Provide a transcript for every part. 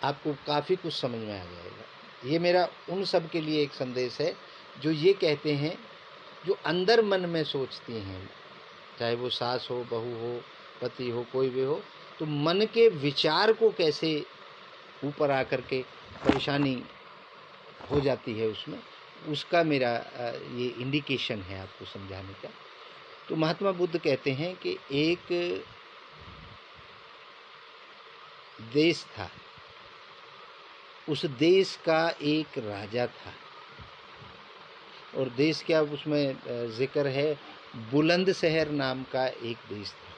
आपको काफ़ी कुछ समझ में आ जाएगा। ये मेरा उन सब के लिए एक संदेश है जो ये कहते हैं, जो अंदर मन में सोचती हैं, चाहे वो सास हो, बहू हो, पति हो, कोई भी हो, तो मन के विचार को कैसे ऊपर आकर के परेशानी हो जाती है उसमें, उसका मेरा ये इंडिकेशन है आपको समझाने का। तो महात्मा बुद्ध कहते हैं कि एक देश था, उस देश का एक राजा था, और देश क्या, उसमें जिक्र है बुलंदशहर नाम का एक देश था।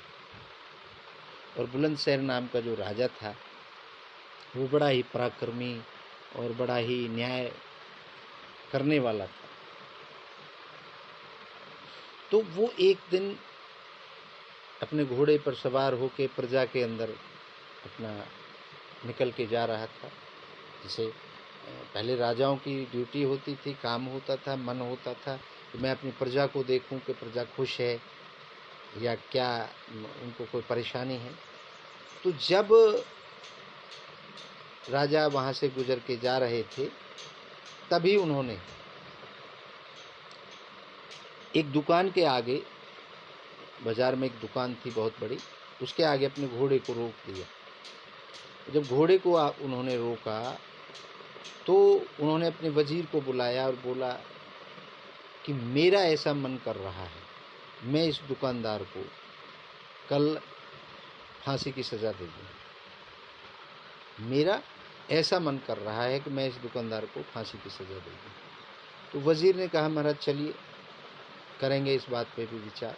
और बुलंदशहर नाम का जो राजा था वो बड़ा ही पराक्रमी और बड़ा ही न्याय करने वाला था। तो वो एक दिन अपने घोड़े पर सवार होकर प्रजा के अंदर अपना निकल के जा रहा था। जैसे पहले राजाओं की ड्यूटी होती थी, काम होता था, मन होता था कि मैं अपनी प्रजा को देखूं कि प्रजा खुश है या क्या, उनको कोई परेशानी है। तो जब राजा वहाँ से गुजर के जा रहे थे, तभी उन्होंने एक दुकान के आगे, बाजार में एक दुकान थी बहुत बड़ी, उसके आगे अपने घोड़े को रोक दिया। जब घोड़े को उन्होंने रोका तो उन्होंने अपने वजीर को बुलाया और बोला कि मेरा ऐसा मन कर रहा है, मैं इस दुकानदार को कल फांसी की सज़ा दे दूँ। मेरा ऐसा मन कर रहा है कि मैं इस दुकानदार को फांसी की सज़ा दे दूँ। तो वज़ीर ने कहा, महाराज चलिए, करेंगे इस बात पे भी विचार।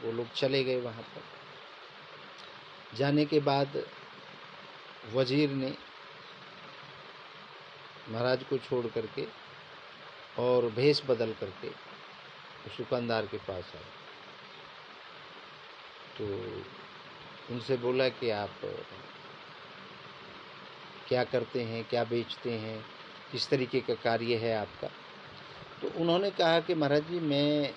वो लोग चले गए वहाँ पर। जाने के बाद वज़ीर ने महाराज को छोड़ करके और भेष बदल करके उस दुकानदार के पास आए। तो उनसे बोला कि आप क्या करते हैं, क्या बेचते हैं, किस तरीके का कार्य है आपका। तो उन्होंने कहा कि महाराज जी, मैं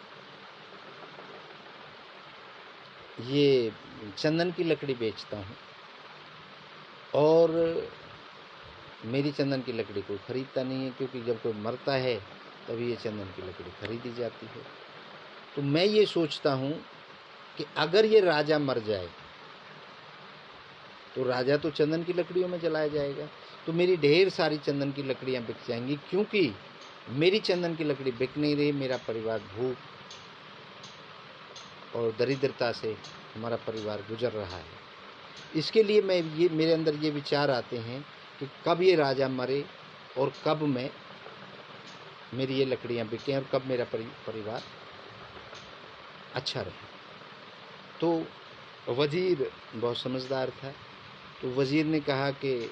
ये चंदन की लकड़ी बेचता हूँ और मेरी चंदन की लकड़ी कोई ख़रीदता नहीं है, क्योंकि जब कोई मरता है तभी ये चंदन की लकड़ी खरीदी जाती है। तो मैं ये सोचता हूँ कि अगर ये राजा मर जाए तो राजा तो चंदन की लकड़ियों में जलाया जाएगा, तो मेरी ढेर सारी चंदन की लकड़ियाँ बिक जाएंगी, क्योंकि मेरी चंदन की लकड़ी बिक नहीं रही, मेरा परिवार भूख और दरिद्रता से हमारा परिवार गुजर रहा है। इसके लिए मेरे अंदर ये विचार आते हैं कि कब ये राजा मरे और कब मेरी ये लकड़ियाँ बिकें और कब मेरा परिवार अच्छा रहे। तो वज़ीर बहुत समझदार था। तो वज़ीर ने कहा कि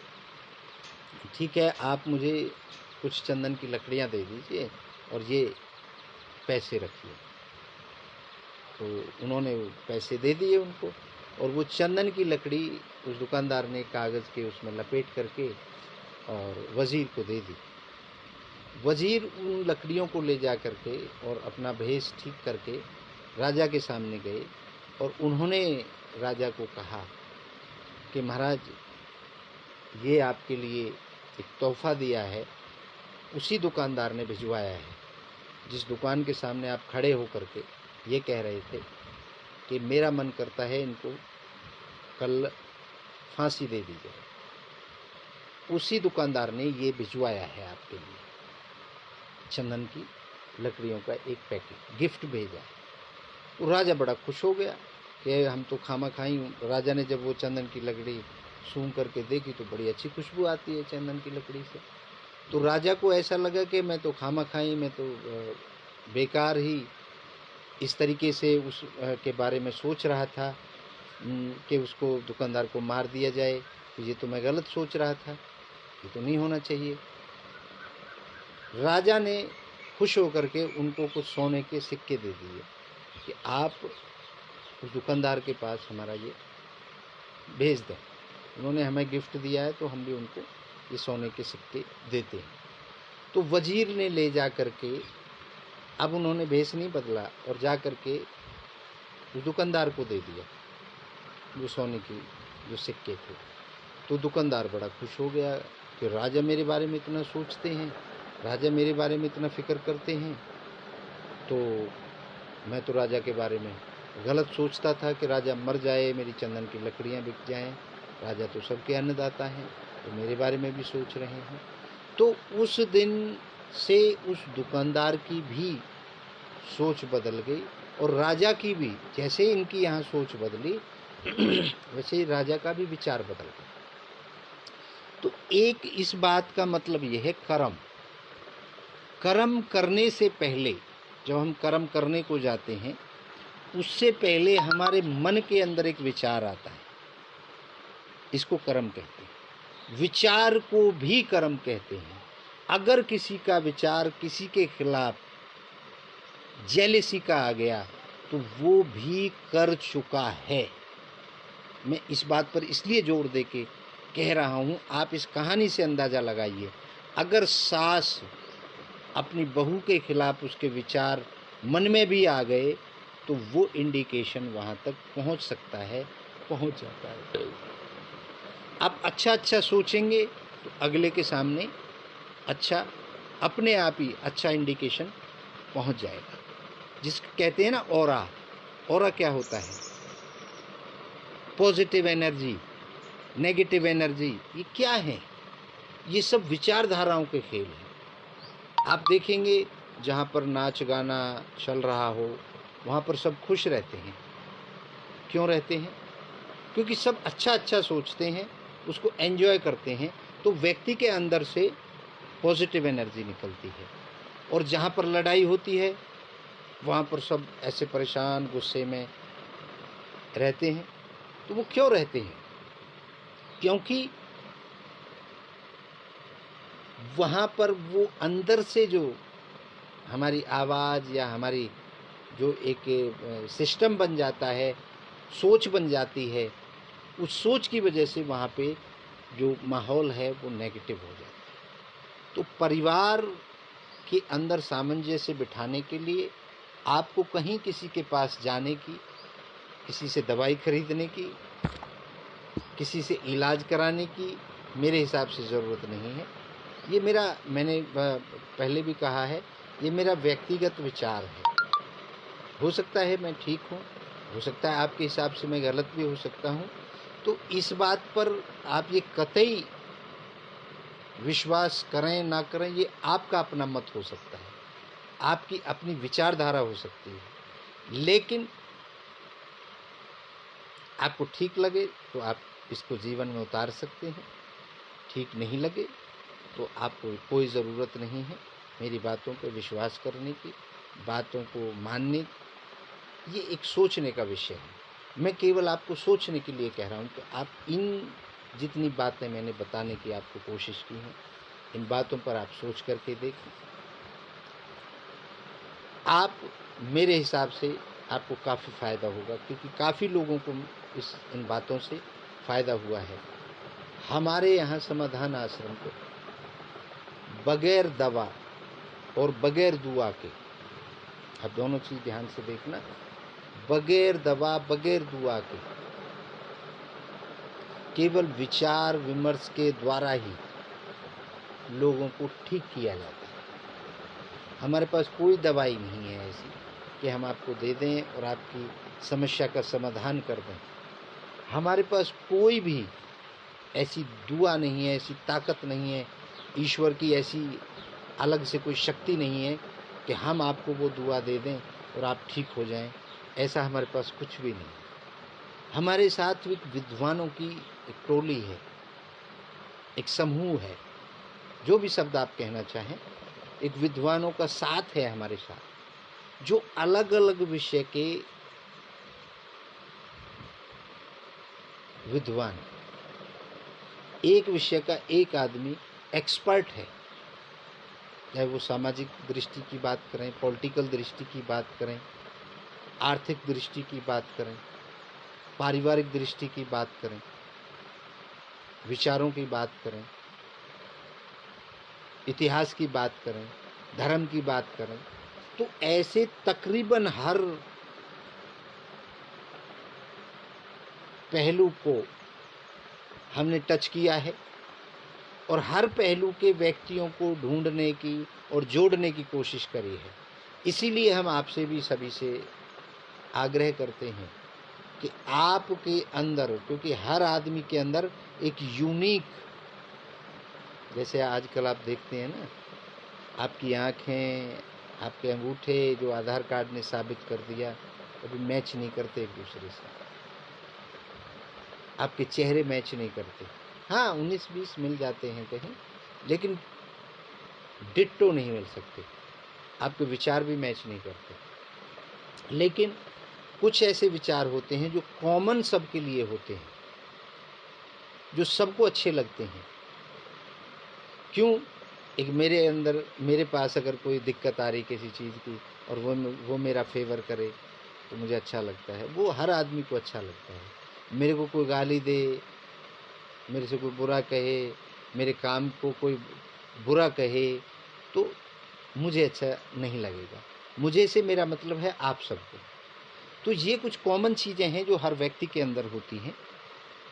ठीक है, आप मुझे कुछ चंदन की लकड़ियाँ दे दीजिए और ये पैसे रखिए। तो उन्होंने पैसे दे दिए उनको, और वो चंदन की लकड़ी उस दुकानदार ने कागज़ के उसमें लपेट करके और वज़ीर को दे दी। वज़ीर उन लकड़ियों को ले जा करके और अपना भेष ठीक करके राजा के सामने गए और उन्होंने राजा को कहा कि महाराज, ये आपके लिए एक तोहफ़ा दिया है, उसी दुकानदार ने भिजवाया है जिस दुकान के सामने आप खड़े होकर के ये कह रहे थे कि मेरा मन करता है इनको कल फांसी दे दी जाए। उसी दुकानदार ने ये भिजवाया है आपके लिए, चंदन की लकड़ियों का एक पैकेट गिफ्ट भेजा है। तो राजा बड़ा खुश हो गया कि हम तो खामा खाई हूँ। राजा ने जब वो चंदन की लकड़ी सूंघ करके देखी तो बड़ी अच्छी खुशबू आती है चंदन की लकड़ी से। तो राजा को ऐसा लगा कि मैं तो खामा खाई, मैं तो बेकार ही इस तरीके से उस के बारे में सोच रहा था कि उसको, दुकानदार को मार दिया जाए। तो ये तो मैं गलत सोच रहा था, ये तो नहीं होना चाहिए। राजा ने खुश होकर के उनको कुछ सोने के सिक्के दे दिए कि आप उस दुकानदार के पास हमारा ये भेज दें, उन्होंने हमें गिफ्ट दिया है तो हम भी उनको ये सोने के सिक्के देते हैं। तो वज़ीर ने ले जा कर के, अब उन्होंने भेष नहीं बदला और जा कर के उस दुकानदार को दे दिया वो सोने की जो सिक्के थे। तो दुकानदार बड़ा खुश हो गया कि राजा मेरे बारे में इतना सोचते हैं, राजा मेरे बारे में इतना फ़िक्र करते हैं। तो मैं तो राजा के बारे में गलत सोचता था कि राजा मर जाए, मेरी चंदन की लकड़ियाँ बिक जाएं। राजा तो सबके अन्नदाता हैं, तो मेरे बारे में भी सोच रहे हैं। तो उस दिन से उस दुकानदार की भी सोच बदल गई और राजा की भी, जैसे इनकी यहाँ सोच बदली वैसे ही राजा का भी विचार बदल गया। तो एक इस बात का मतलब यह है कर्म करने से पहले, जब हम कर्म करने को जाते हैं उससे पहले हमारे मन के अंदर एक विचार आता है, इसको कर्म कहते हैं। विचार को भी कर्म कहते हैं। अगर किसी का विचार किसी के खिलाफ जेलेसी का आ गया तो वो भी कर चुका है। मैं इस बात पर इसलिए जोर दे के कह रहा हूँ, आप इस कहानी से अंदाज़ा लगाइए। अगर सास अपनी बहू के खिलाफ उसके विचार मन में भी आ गए तो वो इंडिकेशन वहाँ तक पहुँच सकता है, पहुँच जाता है। आप अच्छा सोचेंगे तो अगले के सामने अच्छा, अपने आप ही अच्छा इंडिकेशन पहुँच जाएगा, जिसको कहते हैं ना ऑरा क्या होता है? पॉजिटिव एनर्जी, नेगेटिव एनर्जी, ये क्या है? ये सब विचारधाराओं के खेल हैं। आप देखेंगे जहाँ पर नाच गाना चल रहा हो वहाँ पर सब खुश रहते हैं। क्यों रहते हैं? क्योंकि सब अच्छा सोचते हैं, उसको एंजॉय करते हैं, तो व्यक्ति के अंदर से पॉजिटिव एनर्जी निकलती है। और जहाँ पर लड़ाई होती है वहाँ पर सब ऐसे परेशान गुस्से में रहते हैं। तो वो क्यों रहते हैं? क्योंकि वहाँ पर वो अंदर से जो हमारी आवाज़ या हमारी जो एक सिस्टम बन जाता है, सोच बन जाती है, उस सोच की वजह से वहाँ पे जो माहौल है वो नेगेटिव हो जाता है। तो परिवार के अंदर सामंजस्य बिठाने के लिए आपको कहीं किसी के पास जाने की, किसी से दवाई खरीदने की, किसी से इलाज कराने की मेरे हिसाब से ज़रूरत नहीं है। ये मैंने पहले भी कहा है, ये मेरा व्यक्तिगत विचार है। हो सकता है मैं ठीक हूँ, हो सकता है आपके हिसाब से मैं गलत भी हो सकता हूँ। तो इस बात पर आप ये कतई विश्वास करें ना करें, ये आपका अपना मत हो सकता है, आपकी अपनी विचारधारा हो सकती है। लेकिन आपको ठीक लगे तो आप इसको जीवन में उतार सकते हैं, ठीक नहीं लगे तो आपको कोई ज़रूरत नहीं है मेरी बातों पर विश्वास करने की, बातों को मानने। ये एक सोचने का विषय है। मैं केवल आपको सोचने के लिए कह रहा हूँ। तो आप इन जितनी बातें मैंने बताने की आपको कोशिश की है, इन बातों पर आप सोच करके देखें। आप मेरे हिसाब से आपको काफ़ी फ़ायदा होगा, क्योंकि काफ़ी लोगों को इन बातों से फ़ायदा हुआ है। हमारे यहाँ समाधान आश्रम को बगैर दवा और बगैर दुआ के, आप दोनों चीज़ ध्यान से देखना, बगैर दवा बगैर दुआ के केवल विचार विमर्श के द्वारा ही लोगों को ठीक किया जाता है। हमारे पास कोई दवाई नहीं है ऐसी कि हम आपको दे दें और आपकी समस्या का समाधान कर दें। हमारे पास कोई भी ऐसी दुआ नहीं है, ऐसी ताकत नहीं है, ईश्वर की ऐसी अलग से कोई शक्ति नहीं है कि हम आपको वो दुआ दे दें और आप ठीक हो जाएं। ऐसा हमारे पास कुछ भी नहीं। हमारे साथ एक विद्वानों की एक टोली है, एक समूह है, जो भी शब्द आप कहना चाहें, एक विद्वानों का साथ है हमारे साथ, जो अलग अलग विषय के विद्वान, एक विषय का एक आदमी एक्सपर्ट है। चाहे वो सामाजिक दृष्टि की बात करें, पॉलिटिकल दृष्टि की बात करें, आर्थिक दृष्टि की बात करें, पारिवारिक दृष्टि की बात करें, विचारों की बात करें, इतिहास की बात करें, धर्म की बात करें, तो ऐसे तकरीबन हर पहलू को हमने टच किया है और हर पहलू के व्यक्तियों को ढूंढने की और जोड़ने की कोशिश करी है। इसीलिए हम आपसे भी सभी से आग्रह करते हैं कि आपके अंदर, क्योंकि हर आदमी के अंदर एक यूनिक, जैसे आजकल आप देखते हैं ना, आपकी आँखें, आपके अंगूठे जो आधार कार्ड ने साबित कर दिया अभी मैच नहीं करते एक दूसरे से, आपके चेहरे मैच नहीं करते। हाँ, 19-20 मिल जाते हैं कहीं, लेकिन डिट्टो नहीं मिल सकते। आपके विचार भी मैच नहीं करते। लेकिन कुछ ऐसे विचार होते हैं जो कॉमन सबके लिए होते हैं, जो सबको अच्छे लगते हैं। क्यों? एक मेरे अंदर, मेरे पास अगर कोई दिक्कत आ रही किसी चीज़ की और वो मेरा फेवर करे तो मुझे अच्छा लगता है। वो हर आदमी को अच्छा लगता है। मेरे को कोई गाली दे, मेरे से कोई बुरा कहे, मेरे काम को कोई बुरा कहे तो मुझे अच्छा नहीं लगेगा। मुझे से मेरा मतलब है आप सबको। तो ये कुछ कॉमन चीज़ें हैं जो हर व्यक्ति के अंदर होती हैं,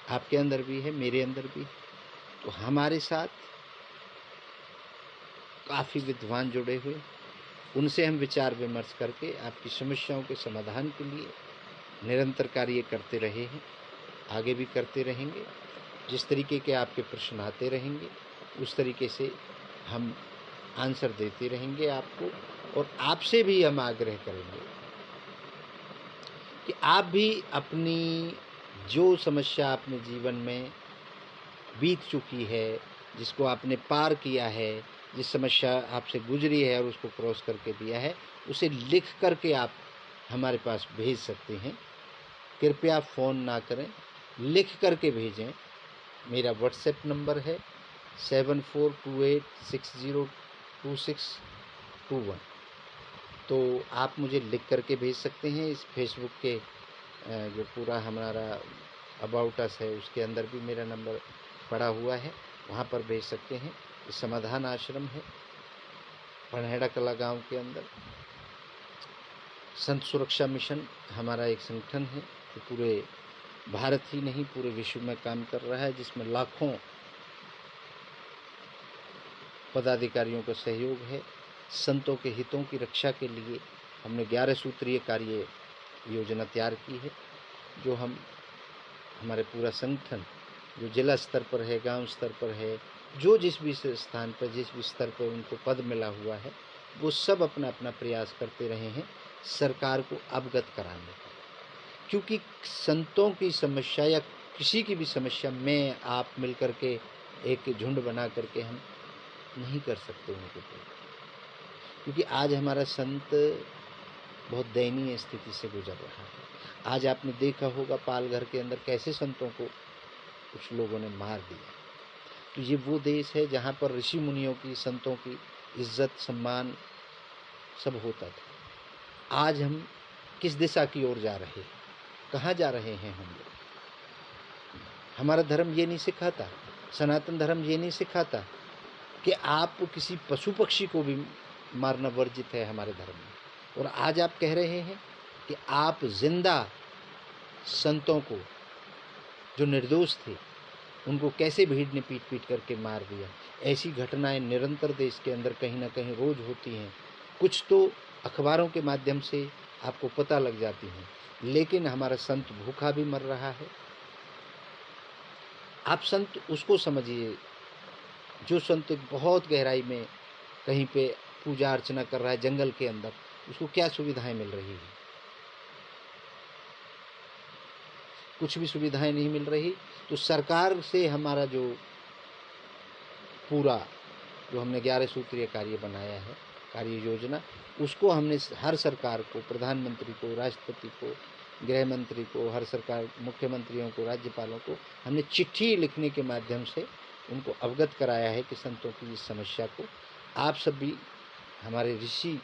आपके अंदर भी है, मेरे अंदर भी। तो हमारे साथ काफ़ी विद्वान जुड़े हुए, उनसे हम विचार विमर्श करके आपकी समस्याओं के समाधान के लिए निरंतर कार्य करते रहे हैं, आगे भी करते रहेंगे। जिस तरीके के आपके प्रश्न आते रहेंगे उस तरीके से हम आंसर देते रहेंगे आपको, और आपसे भी हम आग्रह करेंगे कि आप भी अपनी जो समस्या अपने जीवन में बीत चुकी है, जिसको आपने पार किया है, जिस समस्या आपसे गुजरी है और उसको क्रॉस करके दिया है, उसे लिख करके आप हमारे पास भेज सकते हैं। कृपया फ़ोन ना करें, लिख करके भेजें। मेरा व्हाट्सएप नंबर है 7428602621। तो आप मुझे लिख करके भेज सकते हैं। इस फेसबुक के जो पूरा हमारा अबाउट अस है उसके अंदर भी मेरा नंबर पड़ा हुआ है, वहाँ पर भेज सकते हैं। ये समाधान आश्रम है, पनहेड़ा कला गांव के अंदर। संत सुरक्षा मिशन हमारा एक संगठन है जो पूरे भारत ही नहीं पूरे विश्व में काम कर रहा है, जिसमें लाखों पदाधिकारियों का सहयोग है। संतों के हितों की रक्षा के लिए हमने 11 सूत्रीय कार्य योजना तैयार की है, जो हम हमारे पूरा संगठन जो जिला स्तर पर है, गांव स्तर पर है, जो जिस भी स्थान पर, जिस भी स्तर पर उनको पद मिला हुआ है, वो सब अपना अपना प्रयास करते रहे हैं सरकार को अवगत कराने का। क्योंकि संतों की समस्या या किसी की भी समस्या में आप मिल कर के एक झुंड बना करके हम नहीं कर सकते उनको, क्योंकि आज हमारा संत बहुत दयनीय स्थिति से गुजर रहा है। आज आपने देखा होगा पालघर के अंदर कैसे संतों को कुछ लोगों ने मार दिया। तो ये वो देश है जहाँ पर ऋषि मुनियों की, संतों की इज्जत सम्मान सब होता था। आज हम किस दिशा की ओर जा रहे हैं, कहाँ जा रहे हैं हम लोग? हमारा धर्म ये नहीं सिखाता, सनातन धर्म ये नहीं सिखाता कि आप किसी पशु पक्षी को भी मारना वर्जित है हमारे धर्म में। और आज आप कह रहे हैं कि आप जिंदा संतों को, जो निर्दोष थे, उनको कैसे भीड़ ने पीट पीट करके मार दिया। ऐसी घटनाएं निरंतर देश के अंदर कहीं ना कहीं रोज होती हैं। कुछ तो अखबारों के माध्यम से आपको पता लग जाती हैं, लेकिन हमारा संत भूखा भी मर रहा है। आप संत उसको समझिए जो संत बहुत गहराई में कहीं पे पूजा अर्चना कर रहा है जंगल के अंदर, उसको क्या सुविधाएं मिल रही है? कुछ भी सुविधाएं नहीं मिल रही। तो सरकार से हमारा जो पूरा जो हमने 11 सूत्रीय कार्य बनाया है, कार्य योजना, उसको हमने हर सरकार को, प्रधानमंत्री को, राष्ट्रपति को, गृह मंत्री को, हर सरकार, मुख्यमंत्रियों को, राज्यपालों को हमने चिट्ठी लिखने के माध्यम से उनको अवगत कराया है कि संतों की इस समस्या को आप सब भी, हमारे ऋषि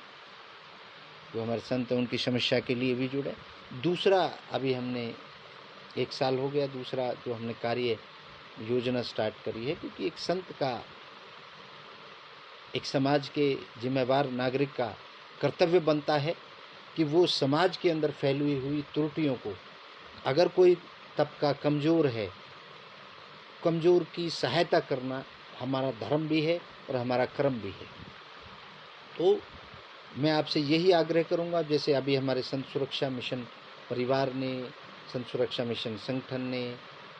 जो हमारे संत हैं उनकी समस्या के लिए भी जुड़े। दूसरा, अभी हमने 1 साल हो गया, दूसरा जो हमने कार्य योजना स्टार्ट करी है, क्योंकि एक संत का, एक समाज के जिम्मेवार नागरिक का कर्तव्य बनता है कि वो समाज के अंदर फैली हुई त्रुटियों को, अगर कोई तबका कमज़ोर है, कमज़ोर की सहायता करना हमारा धर्म भी है और हमारा कर्म भी है। तो मैं आपसे यही आग्रह करूंगा, जैसे अभी हमारे संत सुरक्षा मिशन परिवार ने, संत सुरक्षा मिशन संगठन ने,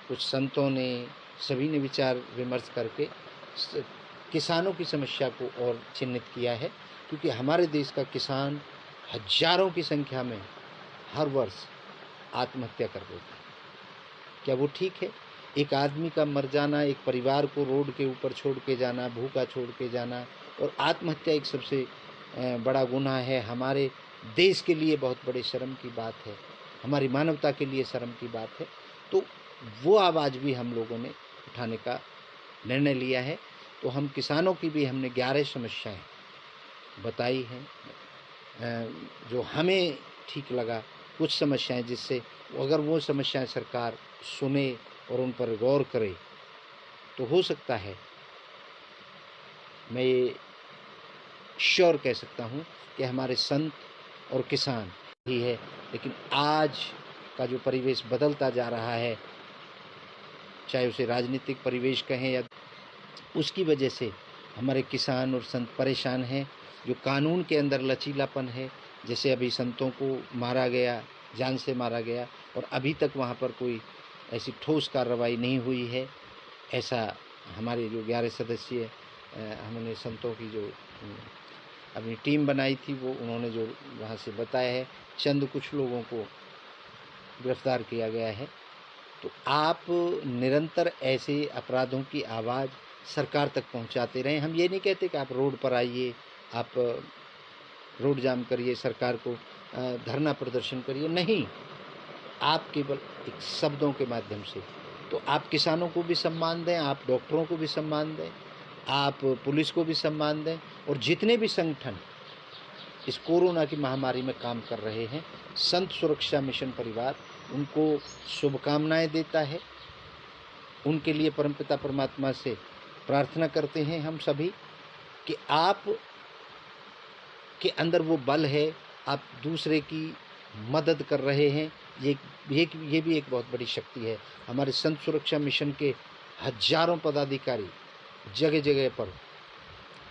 कुछ संतों ने, सभी ने विचार विमर्श करके किसानों की समस्या को और चिन्हित किया है, क्योंकि हमारे देश का किसान हजारों की संख्या में हर वर्ष आत्महत्या कर देता है। क्या वो ठीक है? एक आदमी का मर जाना, एक परिवार को रोड के ऊपर छोड़ के जाना, भूखा छोड़ के जाना, और आत्महत्या एक सबसे बड़ा गुनाह है। हमारे देश के लिए बहुत बड़े शर्म की बात है, हमारी मानवता के लिए शर्म की बात है। तो वो आवाज़ भी हम लोगों ने उठाने का निर्णय लिया है। तो हम किसानों की भी हमने 11 समस्याएं बताई हैं, जो हमें ठीक लगा। कुछ समस्याएं जिससे अगर वो समस्याएं सरकार सुने और उन पर गौर करे तो हो सकता है, मैं ये श्योर कह सकता हूँ कि हमारे संत और किसान ही है। लेकिन आज का जो परिवेश बदलता जा रहा है, चाहे उसे राजनीतिक परिवेश कहें या उसकी वजह से हमारे किसान और संत परेशान हैं। जो कानून के अंदर लचीलापन है, जैसे अभी संतों को मारा गया, जान से मारा गया, और अभी तक वहाँ पर कोई ऐसी ठोस कार्रवाई नहीं हुई है। ऐसा हमारे जो 11 सदस्यीय हमने संतों की जो अपनी टीम बनाई थी, वो उन्होंने जो वहाँ से बताया है, चंद कुछ लोगों को गिरफ्तार किया गया है। तो आप निरंतर ऐसे अपराधों की आवाज़ सरकार तक पहुंचाते रहें। हम ये नहीं कहते कि आप रोड पर आइए, आप रोड जाम करिए, सरकार को धरना प्रदर्शन करिए, नहीं। आप केवल एक शब्दों के माध्यम से, तो आप किसानों को भी सम्मान दें, आप डॉक्टरों को भी सम्मान दें, आप पुलिस को भी सम्मान दें, और जितने भी संगठन इस कोरोना की महामारी में काम कर रहे हैं, संत सुरक्षा मिशन परिवार उनको शुभकामनाएं देता है। उनके लिए परमपिता परमात्मा से प्रार्थना करते हैं हम सभी कि आप के अंदर वो बल है, आप दूसरे की मदद कर रहे हैं। ये भी एक बहुत बड़ी शक्ति है। हमारे संत सुरक्षा मिशन के हजारों पदाधिकारी जगह जगह पर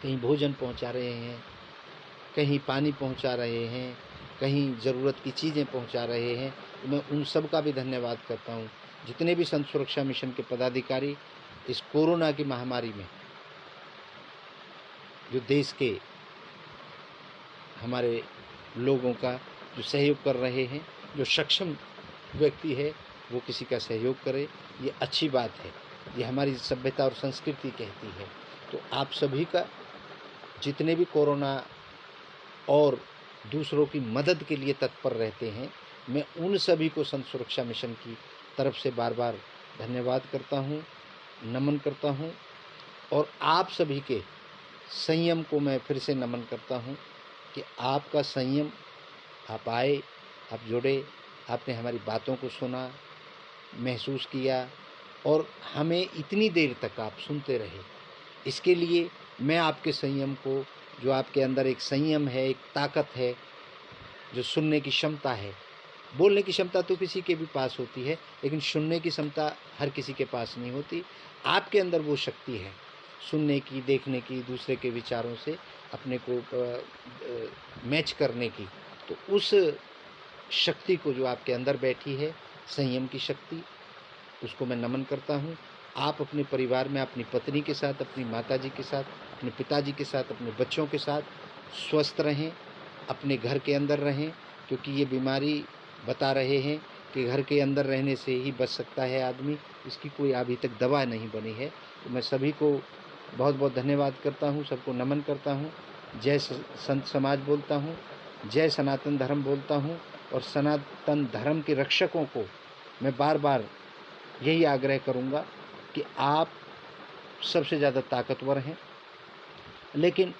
कहीं भोजन पहुंचा रहे हैं, कहीं पानी पहुंचा रहे हैं, कहीं ज़रूरत की चीज़ें पहुंचा रहे हैं। तो मैं उन सब का भी धन्यवाद करता हूं। जितने भी संत सुरक्षा मिशन के पदाधिकारी इस कोरोना की महामारी में जो देश के हमारे लोगों का जो सहयोग कर रहे हैं, जो सक्षम व्यक्ति है वो किसी का सहयोग करे, ये अच्छी बात है, ये हमारी सभ्यता और संस्कृति कहती है। तो आप सभी का, जितने भी कोरोना और दूसरों की मदद के लिए तत्पर रहते हैं, मैं उन सभी को संत सुरक्षा मिशन की तरफ से बार बार धन्यवाद करता हूँ, नमन करता हूँ। और आप सभी के संयम को मैं फिर से नमन करता हूँ कि आपका संयम, आप आए, आप जुड़े, आपने हमारी बातों को सुना, महसूस किया, और हमें इतनी देर तक आप सुनते रहे। इसके लिए मैं आपके संयम को, जो आपके अंदर एक संयम है, एक ताकत है, जो सुनने की क्षमता है, बोलने की क्षमता तो किसी के भी पास होती है, लेकिन सुनने की क्षमता हर किसी के पास नहीं होती। आपके अंदर वो शक्ति है सुनने की, देखने की, दूसरे के विचारों से अपने को मैच करने की। तो उस शक्ति को जो आपके अंदर बैठी है, संयम की शक्ति, उसको मैं नमन करता हूँ। आप अपने परिवार में अपनी पत्नी के साथ, अपनी माताजी के साथ, अपने पिताजी के साथ, अपने बच्चों के साथ स्वस्थ रहें, अपने घर के अंदर रहें, क्योंकि ये बीमारी बता रहे हैं कि घर के अंदर रहने से ही बच सकता है आदमी, इसकी कोई अभी तक दवा नहीं बनी है। तो मैं सभी को बहुत बहुत धन्यवाद करता हूँ, सबको नमन करता हूँ। जय संत समाज बोलता हूँ, जय सनातन धर्म बोलता हूँ। और सनातन धर्म के रक्षकों को मैं बार बार यही आग्रह करूँगा कि आप सबसे ज़्यादा ताकतवर हैं, लेकिन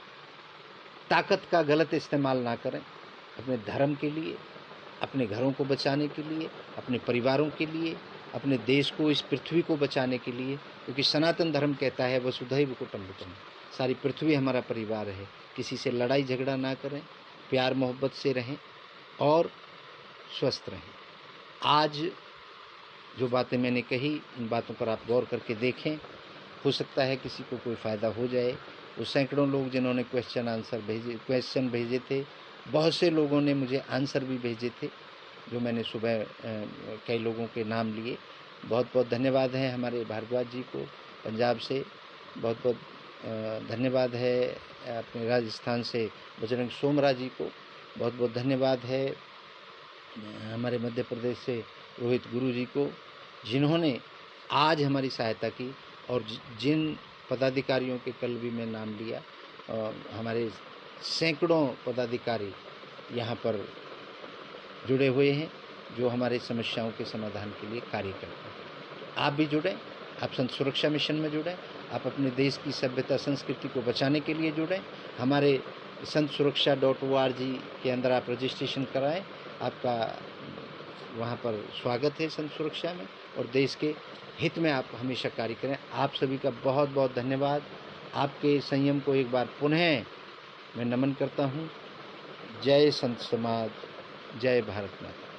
ताकत का गलत इस्तेमाल ना करें। अपने धर्म के लिए, अपने घरों को बचाने के लिए, अपने परिवारों के लिए, अपने देश को, इस पृथ्वी को बचाने के लिए, क्योंकि सनातन धर्म कहता है वसुधैव कुटुम्बकम, सारी पृथ्वी हमारा परिवार है। किसी से लड़ाई झगड़ा ना करें, प्यार मोहब्बत से रहें और स्वस्थ रहें। आज जो बातें मैंने कही, इन बातों पर आप गौर करके देखें, हो सकता है किसी को कोई फ़ायदा हो जाए। वो सैकड़ों लोग जिन्होंने क्वेश्चन भेजे थे, बहुत से लोगों ने मुझे आंसर भी भेजे थे, जो मैंने सुबह कई लोगों के नाम लिए। बहुत बहुत धन्यवाद है हमारे भारद्वाज जी को पंजाब से, बहुत बहुत धन्यवाद है अपने राजस्थान से बजरंग सोमरा जी को, बहुत बहुत धन्यवाद है हमारे मध्य प्रदेश से रोहित गुरु जी को, जिन्होंने आज हमारी सहायता की। और जिन पदाधिकारियों के कल भी मैं नाम लिया, हमारे सैकड़ों पदाधिकारी यहाँ पर जुड़े हुए हैं, जो हमारे समस्याओं के समाधान के लिए कार्य करते हैं। आप भी जुड़ें, आप संत सुरक्षा मिशन में जुड़ें, आप अपने देश की सभ्यता संस्कृति को बचाने के लिए जुड़ें। हमारे संत सुरक्षा.org के अंदर आप रजिस्ट्रेशन कराएं, आपका वहाँ पर स्वागत है संत सुरक्षा में, और देश के हित में आप हमेशा कार्य करें। आप सभी का बहुत बहुत धन्यवाद। आपके संयम को एक बार पुनः मैं नमन करता हूँ। जय संत समाज, जय भारत माता।